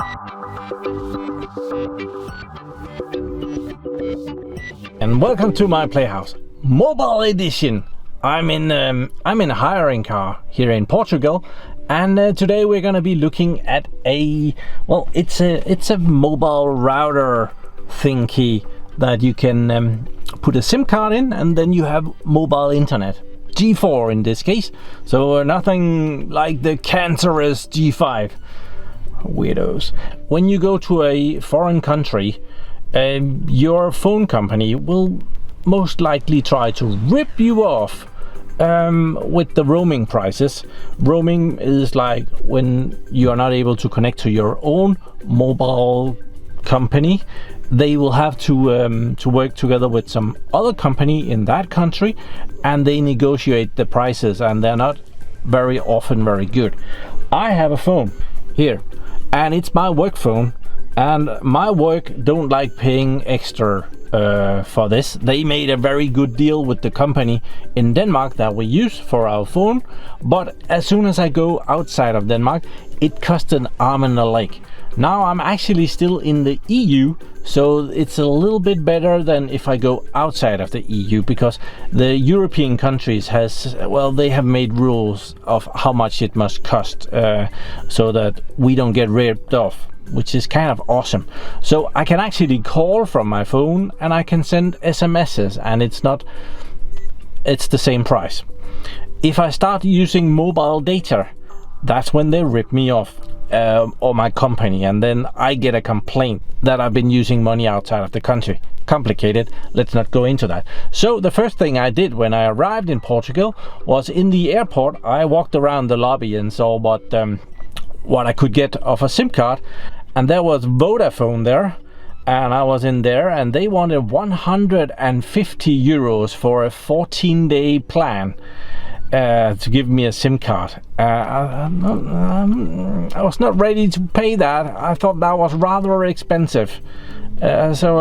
And welcome to my PlayHouse Mobile Edition. I'm in a hiring car here in Portugal, and today we're gonna be looking at it's a mobile router thingy that you can put a SIM card in, and then you have mobile internet. G4 in this case, so nothing like the cancerous G5. Weirdos. When you go to a foreign country, your phone company will most likely try to rip you off with the roaming prices. Roaming is like when you are not able to connect to your own mobile company. They will have to work together with some other company in that country, and they negotiate the prices, and they're not very often very good. I have a phone here, and it's my work phone, and my work don't like paying extra for this. They made a very good deal with the company in Denmark that we use for our phone, but as soon as I go outside of Denmark, it costs an arm and a leg. Now I'm actually still in the EU, so it's a little bit better than if I go outside of the EU, because the European countries they have made rules of how much it must cost, so that we don't get ripped off, which is kind of awesome. So I can actually call from my phone, and I can send SMSs, and it's the same price. If I start using mobile data, that's when they rip me off, or my company, and then I get a complaint that I've been using money outside of the country. Complicated, let's not go into that. So the first thing I did when I arrived in Portugal was, in the airport, I walked around the lobby and saw what I could get of a SIM card, and there was Vodafone there, and I was in there, and they wanted 150 euros for a 14-day plan to give me a SIM card. I was not ready to pay that. I thought that was rather expensive. So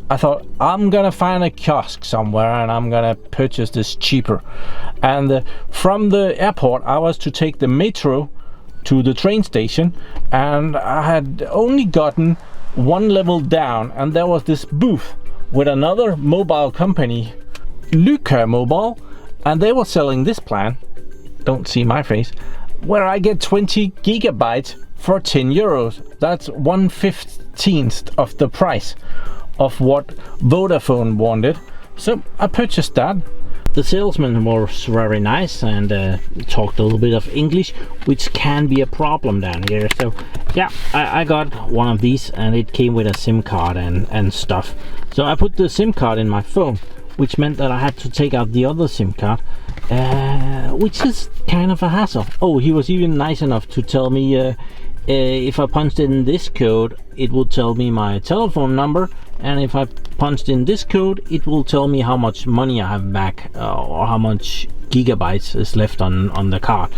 I thought, I'm gonna find a kiosk somewhere and I'm gonna purchase this cheaper. And from the airport, I was to take the metro to the train station, and I had only gotten one level down, and there was this booth with another mobile company, Luca Mobile, and they were selling this plan, don't see my face, where I get 20 gigabytes for 10 euros. That's 1/15 of the price of what Vodafone wanted. So I purchased that. The salesman was very nice and talked a little bit of English, which can be a problem down here. So yeah, I got one of these, and it came with a SIM card and stuff. So I put the SIM card in my phone, which meant that I had to take out the other SIM card, which is kind of a hassle. Oh, he was even nice enough to tell me if I punched in this code, it will tell me my telephone number, and if I punched in this code, it will tell me how much money I have back, or how much gigabytes is left on the card.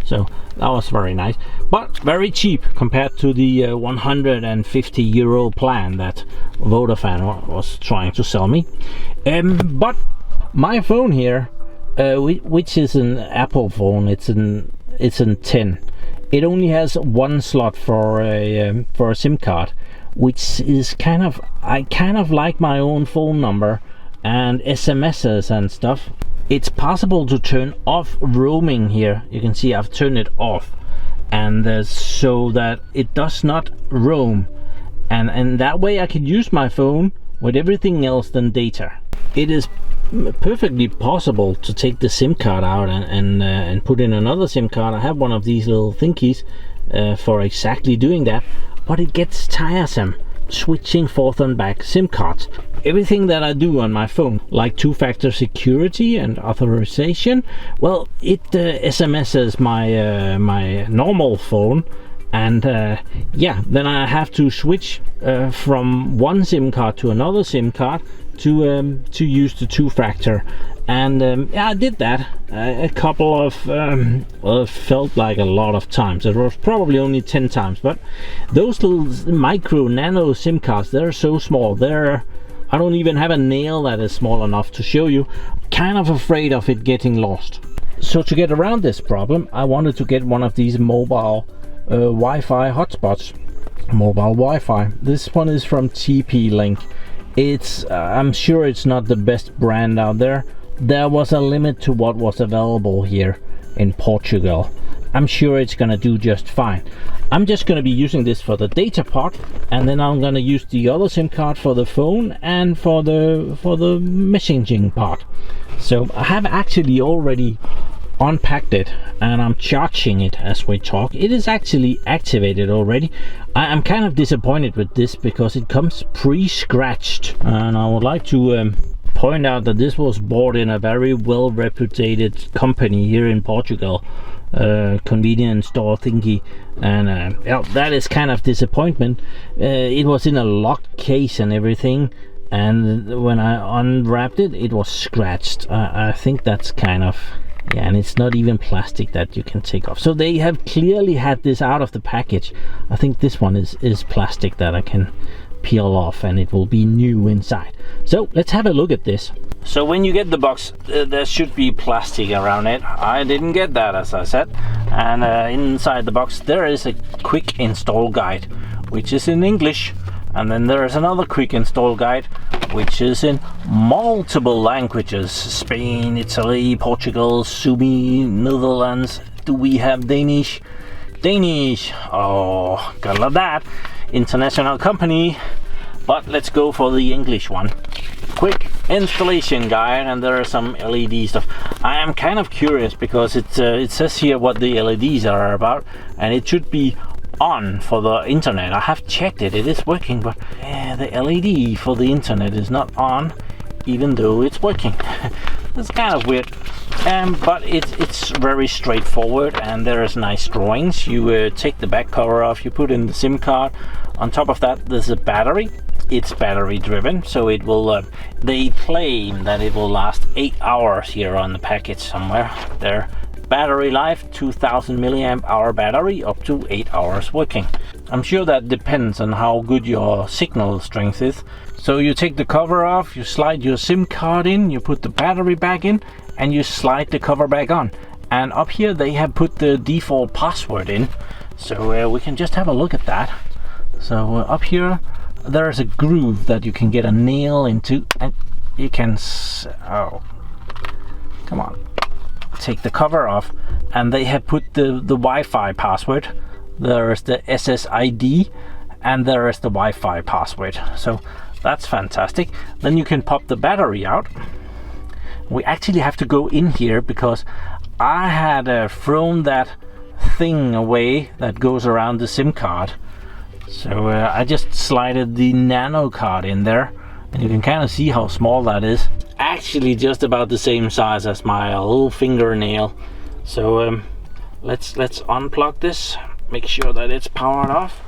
So that was very nice, but very cheap compared to the 150 euro plan that Vodafone was trying to sell me. But my phone here, which is an Apple phone, it's in 10. It only has one slot for a SIM card, which is I kind of like my own phone number and SMSs and stuff. It's possible to turn off roaming here. You can see I've turned it off, and so that it does not roam, and that way I can use my phone with everything else than data. It is perfectly possible to take the SIM card out and put in another SIM card. I have one of these little thingies for exactly doing that, but it gets tiresome switching forth and back SIM cards. Everything that I do on my phone, like two-factor security and authorization, well, it SMSs my normal phone, and yeah, then I have to switch from one SIM card to another SIM card to use the two-factor. And yeah, I did that a couple of well, it felt like a lot of times. It was probably only 10 times, but those little micro nano SIM cards, they're so small. I don't even have a nail that is small enough to show you. Kind of afraid of it getting lost. So to get around this problem, I wanted to get one of these mobile Wi-Fi hotspots. mobile Wi-Fi. This one is from TP-Link. It's I'm sure it's not the best brand out there. There was a limit to what was available here in Portugal. I'm sure it's gonna do just fine. I'm just gonna be using this for the data part, and then I'm gonna use the other SIM card for the phone and for the messaging part. So I have actually already unpacked it and I'm charging it as we talk. It is actually activated already. I'm kind of disappointed with this because it comes pre-scratched, and I would like to point out that this was bought in a very well reputed company here in Portugal, convenience store thingy, and yeah, that is kind of disappointment. It was in a locked case and everything, and when I unwrapped it, it was scratched. I think that's kind of, yeah, and it's not even plastic that you can take off. So they have clearly had this out of the package. I think this one is plastic that I can peel off, and it will be new inside. So let's have a look at this. So when you get the box, there should be plastic around it. I didn't get that, as I said. And inside the box there is a quick install guide, which is in English. And then there is another quick install guide, which is in multiple languages: Spain, Italy, Portugal, Sumi, Netherlands. Do we have Danish? Danish, oh, gotta love that. International company. But let's go for the English one. Quick installation guide, and there are some LED stuff. I am kind of curious because it says here what the LEDs are about, and it should be on for the internet. I have checked it, it is working, but the LED for the internet is not on, even though it's working. That's kind of weird. But it's very straightforward, and there is nice drawings. You take the back cover off, you put in the SIM card. On top of that, there's a battery. It's battery driven, so it will they claim that it will last 8 hours here on the package somewhere there. Battery life, 2000 milliamp hour battery, up to 8 hours working. I'm sure that depends on how good your signal strength is. So you take the cover off, you slide your SIM card in, you put the battery back in, and you slide the cover back on. And up here they have put the default password in, so we can just have a look at that. So up here there is a groove that you can get a nail into, and you can oh, come on, take the cover off, and they have put the Wi-Fi password. There is the SSID, and there is the Wi-Fi password. So that's fantastic. Then you can pop the battery out. We actually have to go in here because I had thrown that thing away that goes around the SIM card. So I just slided the nano card in there, and you can kind of see how small that is. Actually just about the same size as my little fingernail. So let's unplug this, make sure that it's powered off,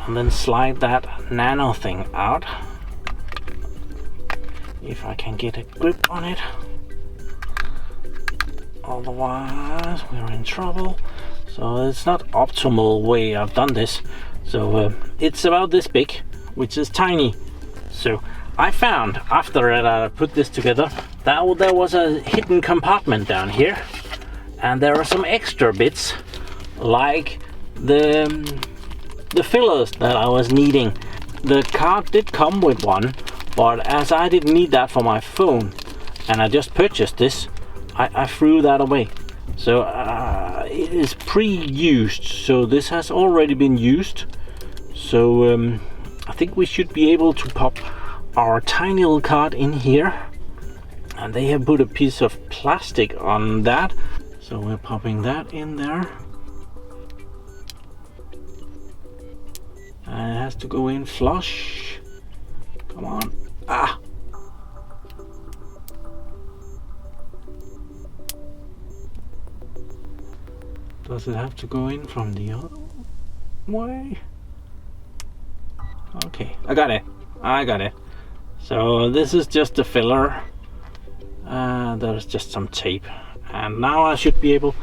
and then slide that nano thing out. If I can get a grip on it, otherwise we're in trouble. So it's not optimal way I've done this. So it's about this big, which is tiny. So I found, after I put this together, that there was a hidden compartment down here, and there are some extra bits, like the fillers that I was needing. The card did come with one, but as I didn't need that for my phone, and I just purchased this, I threw that away. So it is pre-used, so this has already been used. So I think we should be able to pop our tiny little card in here, and they have put a piece of plastic on that, so we're popping that in there, and it has to go in flush. Come on. Ah, does it have to go in from the other way? Okay, I got it. So this is just a filler. There's just some tape, and now I should be able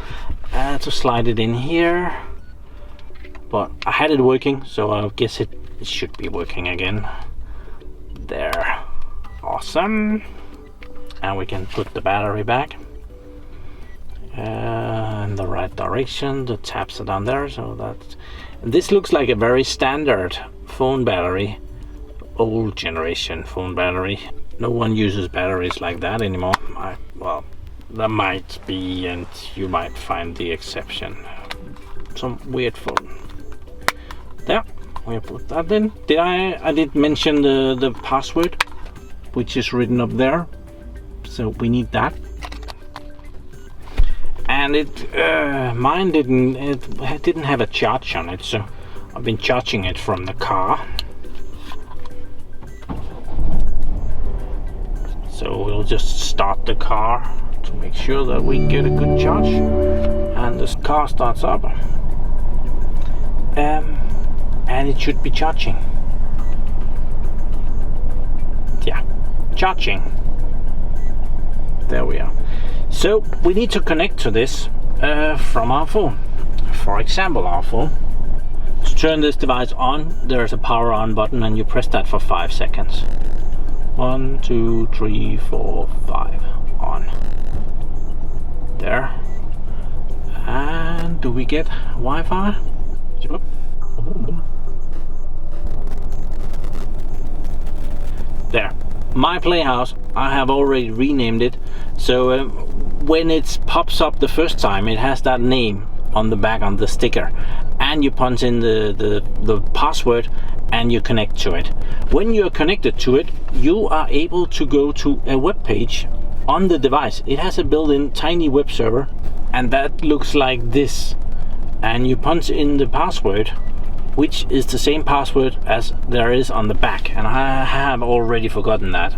to slide it in here. But I had it working, so I guess it should be working again. There, awesome. And we can put the battery back in the right direction. The tabs are down there, so that's This looks like a very standard phone battery, old generation phone battery. No one uses batteries like that anymore. Well, there might be, and you might find the exception. Some weird phone. There, we put that in. I did mention the password, which is written up there. So we need that. And mine didn't have a charge on it, so I've been charging it from the car. So we'll just start the car to make sure that we get a good charge, and this car starts up, and it should be charging. Yeah, charging. There we are. So we need to connect to this from our phone. For example, our phone. To turn this device on, there's a power on button, and you press that for 5 seconds. 1, 2, 3, 4, 5. On. There. And do we get Wi-Fi? There. My PlayHouse, I have already renamed it, so when it pops up the first time, it has that name on the back on the sticker, and you punch in the password and you connect to it. When you're connected to it, you are able to go to a web page on the device. It has a built-in tiny web server, and that looks like this, and you punch in the password, which is the same password as there is on the back, and I have already forgotten that.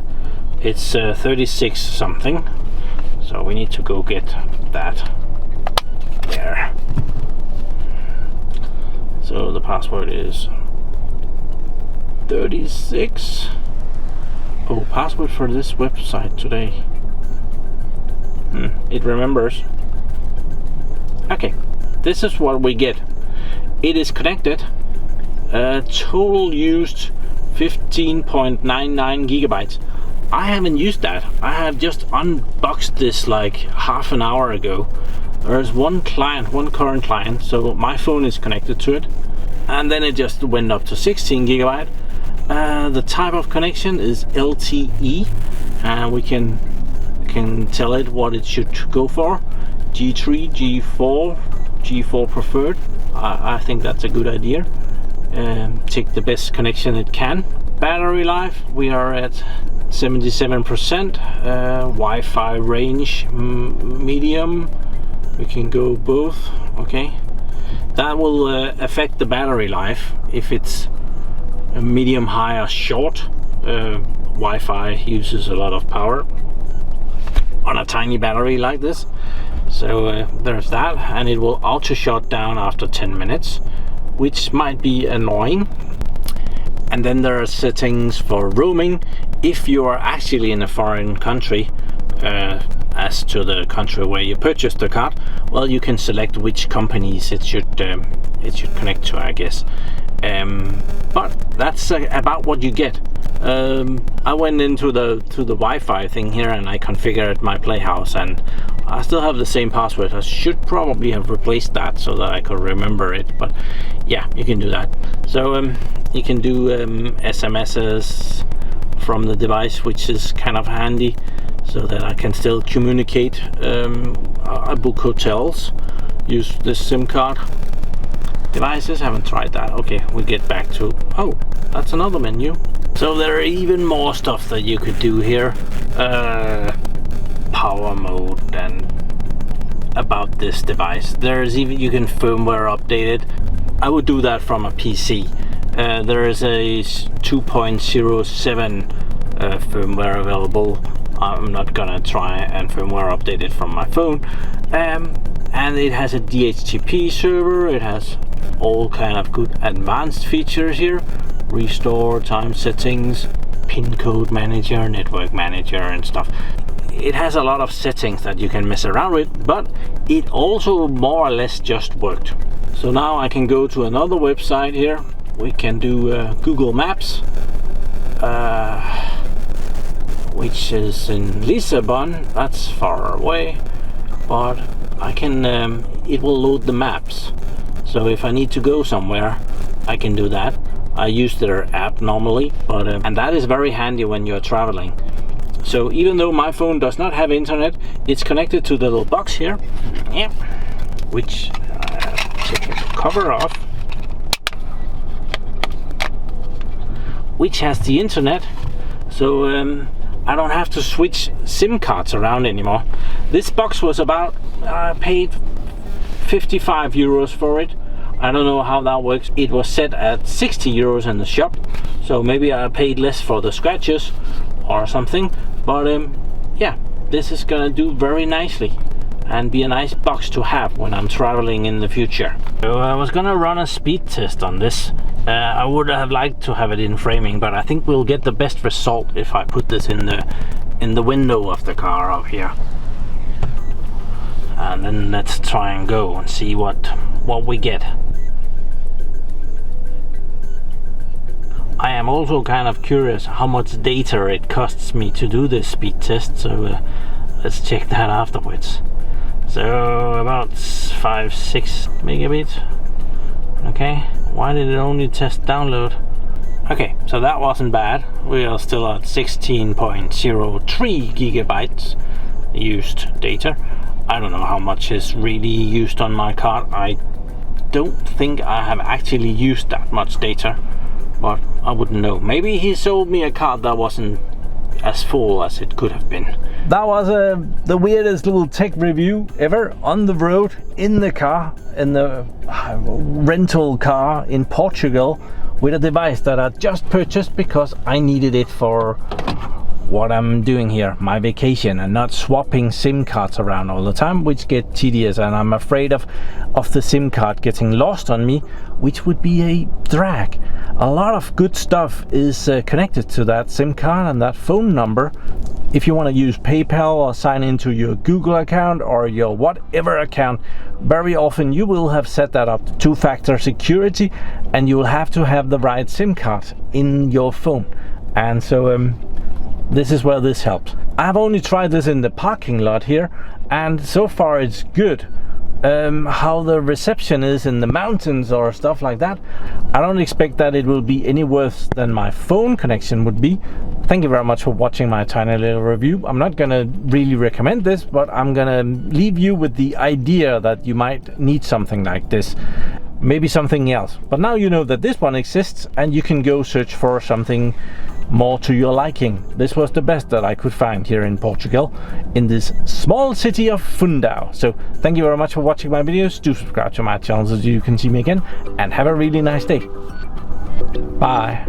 It's 36 something, so we need to go get that there. So the password is 36. Oh, password for this website today. It remembers. Okay, this is what we get. It is connected. Total used 15.99 gigabytes. I haven't used that. I have just unboxed this like half an hour ago. There's one current client, so my phone is connected to it, and then it just went up to 16 gigabyte. The type of connection is LTE, and we can tell it what it should go for. G3, G4, G4 preferred. I think that's a good idea. Take the best connection it can. Battery life, we are at 77%. Wi-Fi range, medium. We can go both. Okay, that will affect the battery life. If it's a medium, high, or short, Wi-Fi uses a lot of power on a tiny battery like this. So there's that, and it will auto shut down after 10 minutes, which might be annoying. And then there are settings for roaming. If you are actually in a foreign country, as to the country where you purchased the card, well, you can select which companies it should connect to, I guess. But that's about what you get. I went into the Wi-Fi thing here, and I configured my PlayHouse, and I still have the same password. I should probably have replaced that so that I could remember it, but yeah, you can do that. So you can do SMSs from the device, which is kind of handy, so that I can still communicate. I book hotels, use this SIM card. Devices, haven't tried that. Okay, we get back to, oh, that's another menu. So there are even more stuff that you could do here. Power mode, and about this device. There's even, you can firmware update it. I would do that from a PC. There is a 2.07 firmware available. I'm not gonna try and firmware update it from my phone. And it has a DHCP server. It has all kind of good advanced features here. Restore, time settings, pin code manager, network manager, and stuff. It has a lot of settings that you can mess around with, but it also more or less just worked. So now I can go to another website here. We can do Google Maps, which is in Lisbon. That's far away, but I can. It will load the maps. So if I need to go somewhere, I can do that. I use their app normally, but and that is very handy when you're traveling. So even though my phone does not have internet, it's connected to the little box here, which take the cover off, which has the internet. So I don't have to switch SIM cards around anymore. This box was about, I paid 55 euros for it. I don't know how that works. It was set at 60 euros in the shop, so maybe I paid less for the scratches or something, but yeah, this is gonna do very nicely and be a nice box to have when I'm traveling in the future. So I was gonna run a speed test on this. I would have liked to have it in framing, but I think we'll get the best result if I put this in the window of the car up here. And then let's try and go and see what we get. I am also kind of curious how much data it costs me to do this speed test, so let's check that afterwards. So about 5-6 megabits. Okay, why did it only test download? Okay, so that wasn't bad. We are still at 16.03 gigabytes used data. I don't know how much is really used on my card. I don't think I have actually used that much data, but I wouldn't know. Maybe he sold me a card that wasn't as full as it could have been. That was the weirdest little tech review ever on the road, in the car, in the rental car in Portugal, with a device that I just purchased because I needed it for what I'm doing here, my vacation, and not swapping SIM cards around all the time, which get tedious, and I'm afraid of the SIM card getting lost on me, which would be a drag. A lot of good stuff is connected to that SIM card and that phone number. If you want to use PayPal or sign into your Google account or your whatever account, very often you will have set that up to two-factor security, and you will have to have the right SIM card in your phone. And so this is where this helps. I've only tried this in the parking lot here, and so far it's good. How the reception is in the mountains or stuff like that, I don't expect that it will be any worse than my phone connection would be. Thank you very much for watching my tiny little review. I'm not gonna really recommend this, but I'm gonna leave you with the idea that you might need something like this. Maybe something else. But now you know that this one exists, and you can go search for something more to your liking. This was the best that I could find here in Portugal, in this small city of Fundão. So thank you very much for watching my videos. Do subscribe to my channel so you can see me again, and have a really nice day. Bye.